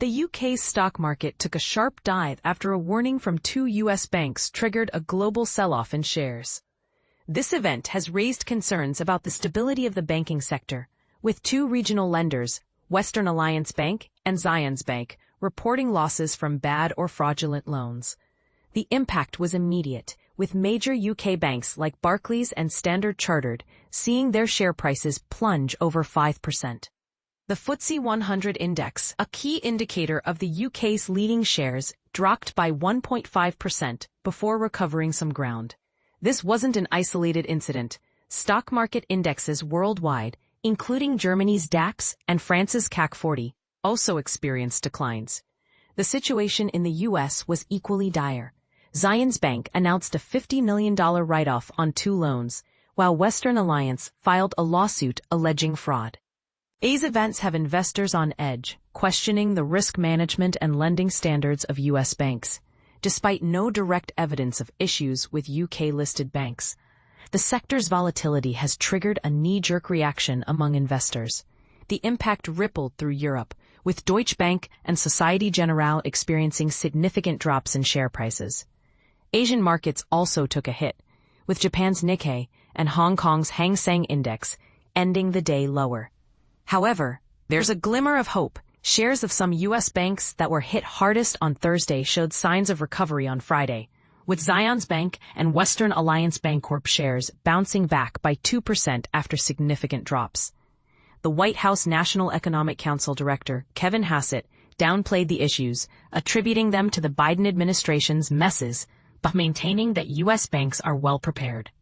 The UK's stock market took a sharp dive after a warning from two US banks triggered a global sell-off in shares. This event has raised concerns about the stability of the banking sector, with two regional lenders, Western Alliance Bank and Zions Bank, reporting losses from bad or fraudulent loans. The impact was immediate, with major UK banks like Barclays and Standard Chartered seeing their share prices plunge over 5%. The FTSE 100 index, a key indicator of the UK's leading shares, dropped by 1.5% before recovering some ground. This wasn't an isolated incident. Stock market indexes worldwide, including Germany's DAX and France's CAC 40, also experienced declines. The situation in the US was equally dire. Zions Bank announced a $50 million write-off on two loans, while Western Alliance filed a lawsuit alleging fraud. These events have investors on edge, questioning the risk management and lending standards of US banks. Despite no direct evidence of issues with UK-listed banks, the sector's volatility has triggered a knee-jerk reaction among investors. The impact rippled through Europe, with Deutsche Bank and Societe Generale experiencing significant drops in share prices. Asian markets also took a hit, with Japan's Nikkei and Hong Kong's Hang Seng Index ending the day lower. However, there's a glimmer of hope. Shares of some U.S. banks that were hit hardest on Thursday showed signs of recovery on Friday, with Zions Bank and Western Alliance Bancorp shares bouncing back by 2% after significant drops. The White House National Economic Council Director, Kevin Hassett, downplayed the issues, attributing them to the Biden administration's messes, but maintaining that U.S. banks are well prepared.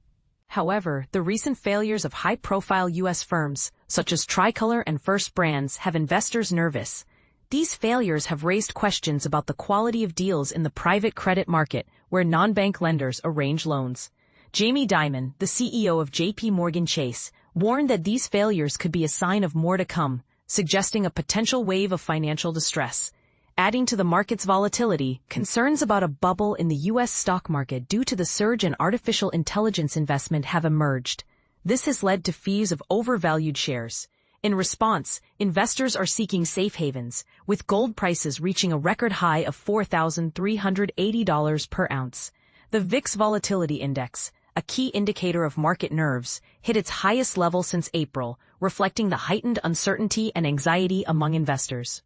However, the recent failures of high-profile U.S. firms, such as Tricolor and First Brands, have investors nervous. These failures have raised questions about the quality of deals in the private credit market where non-bank lenders arrange loans. Jamie Dimon, the CEO of J.P. Morgan Chase, warned that these failures could be a sign of more to come, suggesting a potential wave of financial distress. Adding to the market's volatility, concerns about a bubble in the U.S. stock market due to the surge in artificial intelligence investment have emerged. This has led to fears of overvalued shares. In response, investors are seeking safe havens, with gold prices reaching a record high of $4,380 per ounce. The VIX Volatility Index, a key indicator of market nerves, hit its highest level since April, reflecting the heightened uncertainty and anxiety among investors.